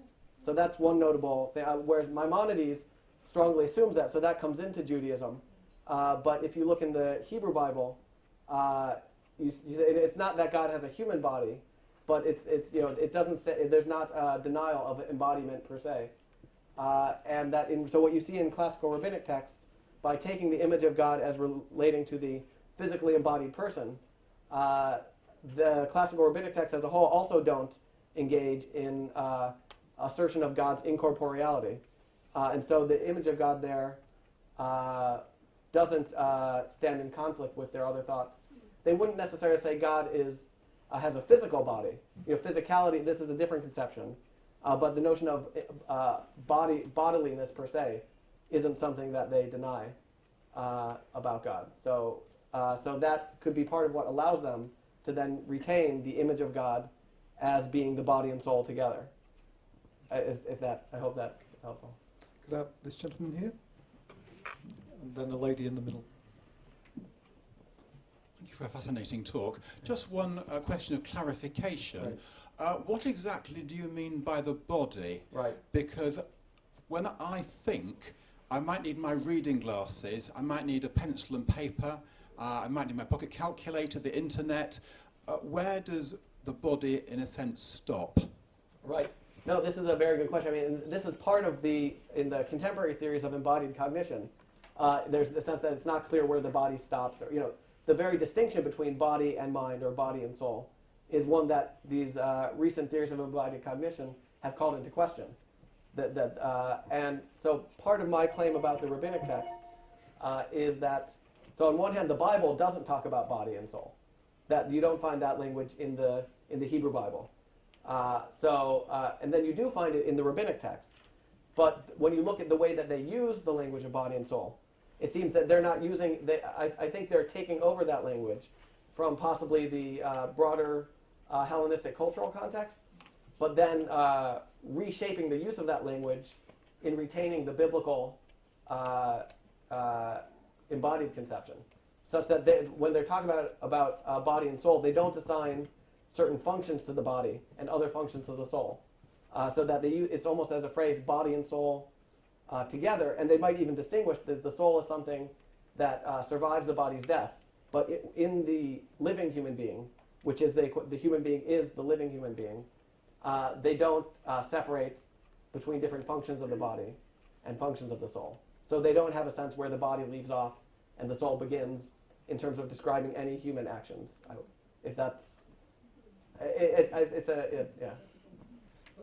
So that's one notable thing. Whereas Maimonides strongly assumes that, so that comes into Judaism. But if you look in the Hebrew Bible, it's not that God has a human body, but it doesn't say, there's not a denial of embodiment per se. So what you see in classical rabbinic text, by taking the image of God as relating to the physically embodied person, the classical rabbinic texts as a whole also don't engage in assertion of God's incorporeality. And so the image of God there doesn't stand in conflict with their other thoughts. They wouldn't necessarily say God has a physical body. Physicality, this is a different conception. But the notion of bodiliness per se isn't something that they deny about God. So that could be part of what allows them to then retain the image of God as being the body and soul together. I hope that is helpful. Could I have this gentleman here? And then the lady in the middle. Thank you for a fascinating talk. Just one question of clarification. Right. What exactly do you mean by the body? Right. Because when I think, I might need my reading glasses, I might need a pencil and paper, I might need my pocket calculator, the internet. Where does the body, in a sense, stop? Right. No, this is a very good question. I mean, this is part of in the contemporary theories of embodied cognition. There's the sense that it's not clear where the body stops, or the very distinction between body and mind, or body and soul, is one that these recent theories of embodied cognition have called into question. And so part of my claim about the rabbinic texts is that, so on one hand, the Bible doesn't talk about body and soul. That you don't find that language in the Hebrew Bible. And then you do find it in the rabbinic text. But when you look at the way that they use the language of body and soul, it seems that they're not using, I think they're taking over that language from possibly the broader Hellenistic cultural context, but then reshaping the use of that language in retaining the biblical embodied conception, such that when they're talking about body and soul, they don't assign certain functions to the body and other functions to the soul, so that it's almost as a phrase, body and soul together, and they might even distinguish the soul as something that survives the body's death, but in the living human being, which is the human being is the living human being, they don't separate between different functions of the body and functions of the soul. So they don't have a sense where the body leaves off and the soul begins in terms of describing any human actions. If that's, yeah.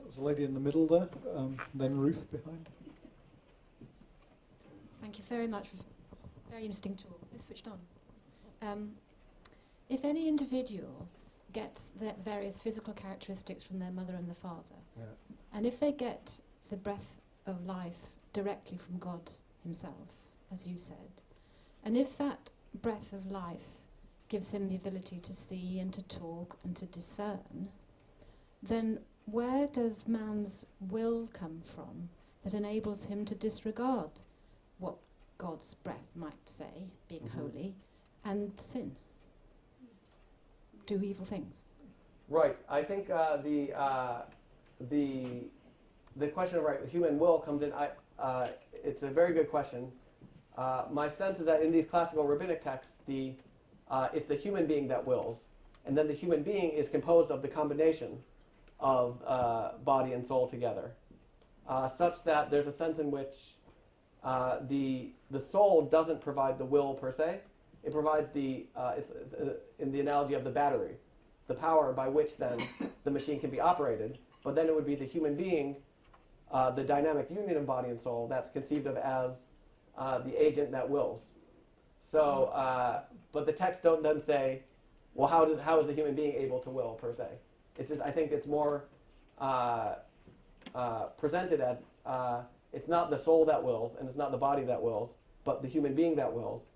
There's a lady in the middle there, then Ruth behind. Thank you very much for a very interesting talk. Is this switched on? If any individual gets the various physical characteristics from their mother and the father, Yeah. and if they get the breath of life directly from God himself, as you said, and if that breath of life gives him the ability to see and to talk and to discern, then where does man's will come from that enables him to disregard what God's breath might say, being holy, and sin? Do evil things. Right. I think the question of human will comes in. It's a very good question. My sense is that in these classical rabbinic texts, it's the human being that wills, and then the human being is composed of the combination of body and soul together, such that there's a sense in which the soul doesn't provide the will per se. It provides it's in the analogy of the battery, the power by which then the machine can be operated. But then it would be the human being, the dynamic union of body and soul, that's conceived of as the agent that wills. So, but the texts don't then say, well, how is the human being able to will per se? It's just, I think it's more presented as it's not the soul that wills and it's not the body that wills, but the human being that wills.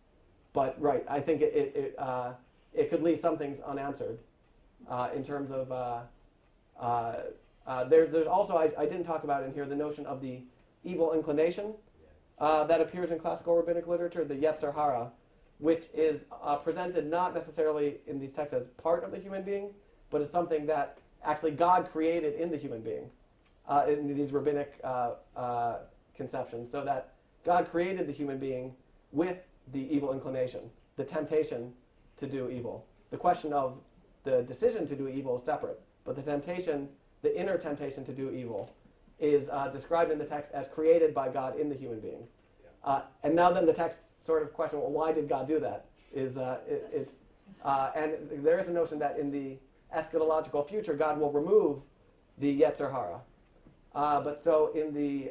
But right, I think it could leave some things unanswered in terms of there's also I didn't talk about in here the notion of the evil inclination that appears in classical rabbinic literature, the Yetzer Hara, which is presented not necessarily in these texts as part of the human being, but as something that actually God created in the human being in these rabbinic conceptions, so that God created the human being with the evil inclination, the temptation to do evil. The question of the decision to do evil is separate, but the temptation, the inner temptation to do evil, is described in the text as created by God in the human being. And now then the text sort of question, well, why did God do that? And there is a notion that in the eschatological future, God will remove the Yetzer Hara. But so in the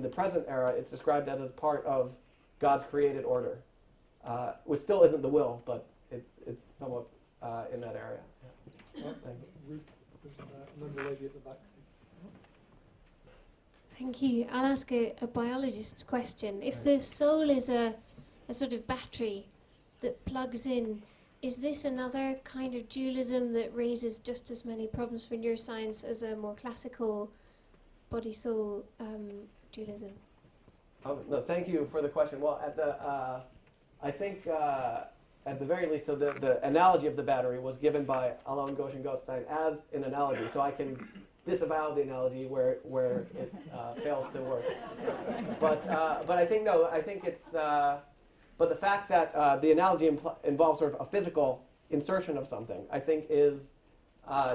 present era, it's described as part of God's created order, which still isn't the will, but it's somewhat in that area. Yeah. Thank you. Ruth, and then the lady at the back. Thank you. I'll ask a biologist's question. If the soul is a sort of battery that plugs in, is this another kind of dualism that raises just as many problems for neuroscience as a more classical body-soul dualism? No, thank you for the question. Well, I think at the very least, so the analogy of the battery was given by Alon Goshen-Goldstein as an analogy, so I can disavow the analogy where it fails to work. But I think no. I think it's. But the fact that the analogy involves sort of a physical insertion of something, I think, is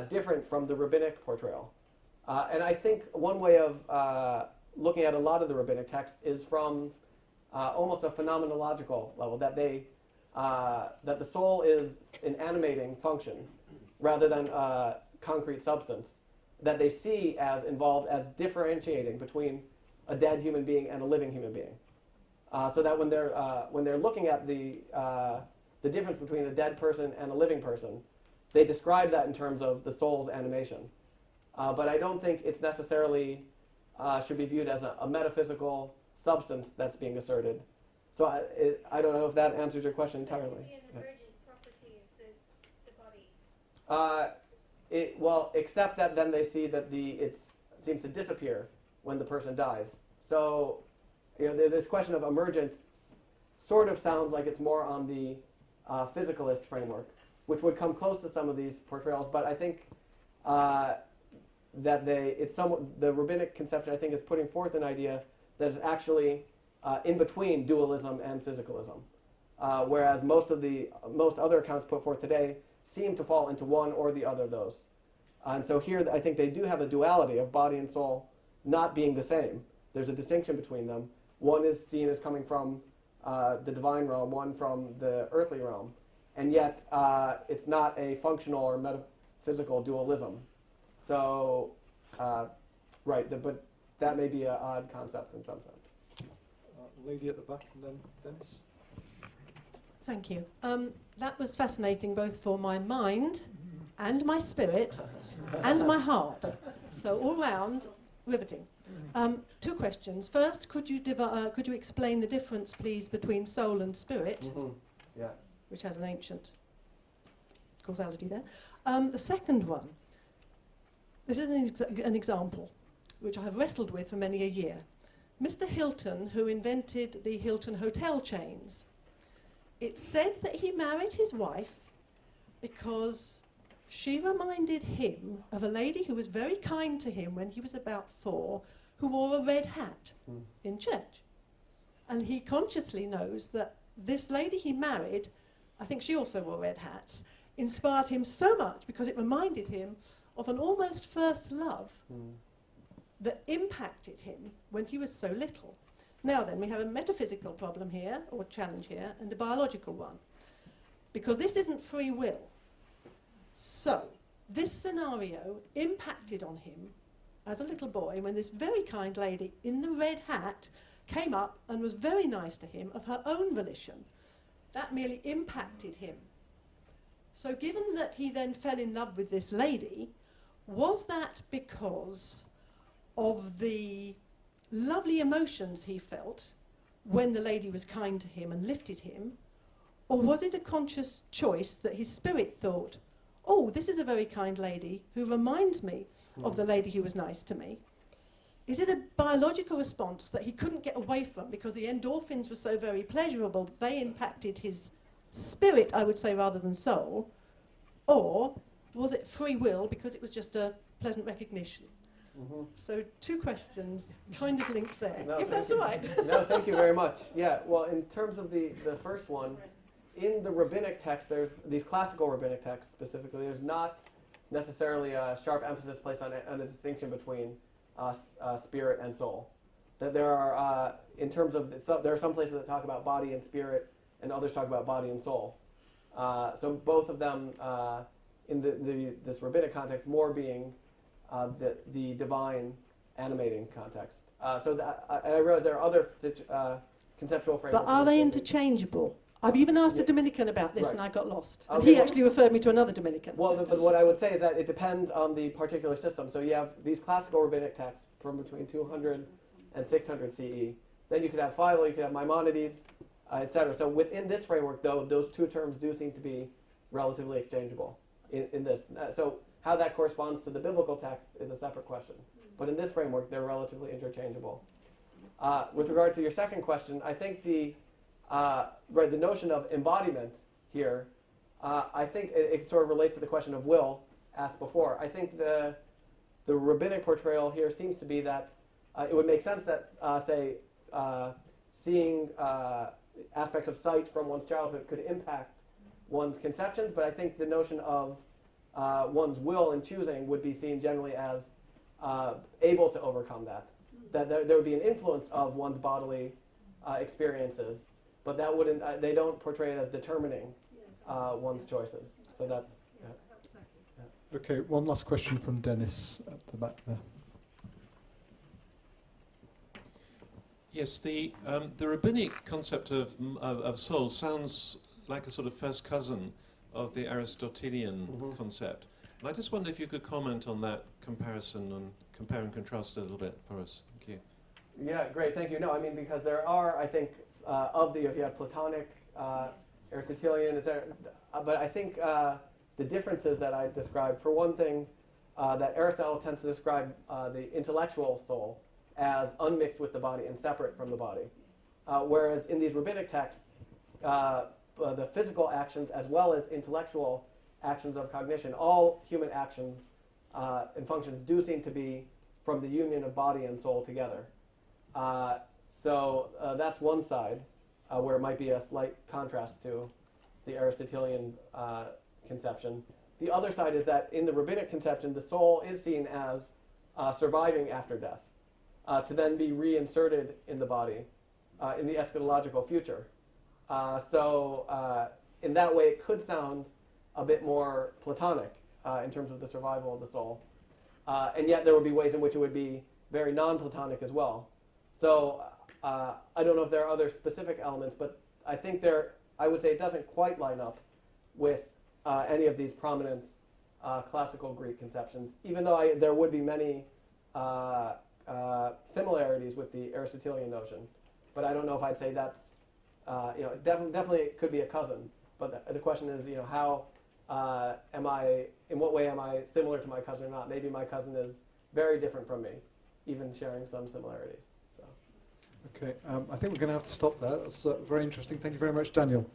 different from the rabbinic portrayal. And I think one way of looking at a lot of the rabbinic texts is from almost a phenomenological level, that they that the soul is an animating function rather than a concrete substance that they see as involved as differentiating between a dead human being and a living human being. So that when they're looking at the difference between a dead person and a living person, they describe that in terms of the soul's animation. But I don't think it's necessarily should be viewed as a metaphysical substance that's being asserted. So I don't know if that answers your question entirely. So it would be an emergent property of the body. Well, except that then they see that it seems to disappear when the person dies. So, this question of emergence sort of sounds like it's more on the physicalist framework, which would come close to some of these portrayals. But I think that the rabbinic conception, I think, is putting forth an idea that is actually in between dualism and physicalism, whereas most other accounts put forth today seem to fall into one or the other of those. And so here, I think they do have a duality of body and soul not being the same. There's a distinction between them. One is seen as coming from the divine realm, one from the earthly realm, and yet it's not a functional or metaphysical dualism. So, but that may be an odd concept in some sense. Lady at the back, and then Dennis. Thank you. That was fascinating both for my mind and my spirit and my heart. So all round, riveting. Two questions. First, could you explain the difference, please, between soul and spirit, Yeah. which has an ancient causality there. The second one, this is an example which I have wrestled with for many a year. Mr. Hilton, who invented the Hilton hotel chains, it's said that he married his wife because she reminded him of a lady who was very kind to him when he was about 4, who wore a red hat in church. And he consciously knows that this lady he married, I think she also wore red hats, inspired him so much because it reminded him of an almost first love that impacted him when he was so little. Now then, we have a metaphysical problem here, or challenge here, and a biological one. Because this isn't free will. So, this scenario impacted on him as a little boy when this very kind lady in the red hat came up and was very nice to him of her own volition. That merely impacted him. So given that he then fell in love with this lady, was that because of the lovely emotions he felt when the lady was kind to him and lifted him, or was it a conscious choice that his spirit thought, oh, this is a very kind lady who reminds me of the lady who was nice to me? Is it a biological response that he couldn't get away from because the endorphins were so very pleasurable that they impacted his spirit, I would say, rather than soul? Or was it free will because it was just a pleasant recognition? So 2 questions kind of linked there, No, if that's all right. No, thank you very much. Yeah, well, in terms of the first one, in the rabbinic text, there's these classical rabbinic texts specifically, there's not necessarily a sharp emphasis placed on a distinction between spirit and soul. That there are, in terms of, there are some places that talk about body and spirit, and others talk about body and soul. So both of them, in this rabbinic context, more being the divine animating context. I realize there are other conceptual frameworks. But are they interchangeable? I've even asked a Dominican about this, Right. and I got lost. And Okay, he actually referred me to another Dominican. Well, but what I would say is that it depends on the particular system. So you have these classical rabbinic texts from between 200 and 600 CE. Then you could have Philo, you could have Maimonides, etc. So within this framework, though, those 2 terms do seem to be relatively exchangeable in this. So how that corresponds to the biblical text is a separate question. But in this framework, they're relatively interchangeable. With regard to your second question, I think the notion of embodiment here, I think it sort of relates to the question of will asked before. I think the rabbinic portrayal here seems to be that it would make sense that, seeing aspects of sight from one's childhood could impact one's conceptions, but I think the notion of one's will and choosing would be seen generally as able to overcome that. That there would be an influence of one's bodily experiences, but that wouldn't. They don't portray it as determining one's choices. So that's. Okay, one last question from Dennis at the back there. Yes, the rabbinic concept of soul sounds like a sort of first cousin of the Aristotelian concept. And I just wonder if you could comment on that comparison and compare and contrast it a little bit for us. Thank you. Yeah, great, thank you. No, I mean, because there are, I think, if you have Platonic, Aristotelian, etc., but I think the differences that I described, for one thing, that Aristotle tends to describe the intellectual soul as unmixed with the body and separate from the body. Whereas in these rabbinic texts, the physical actions as well as intellectual actions of cognition, all human actions and functions do seem to be from the union of body and soul together. So that's one side where it might be a slight contrast to the Aristotelian conception. The other side is that in the rabbinic conception, the soul is seen as surviving after death, to then be reinserted in the body in the eschatological future. So in that way, it could sound a bit more Platonic in terms of the survival of the soul. And yet there would be ways in which it would be very non-Platonic as well. So I don't know if there are other specific elements, but I think I would say it doesn't quite line up with any of these prominent classical Greek conceptions, even though there would be many similarities with the Aristotelian notion. But I don't know if I'd say that's, definitely it could be a cousin. But the question is, how in what way am I similar to my cousin or not? Maybe my cousin is very different from me, even sharing some similarities. So. Okay, I think we're going to have to stop there. That's very interesting. Thank you very much, Daniel.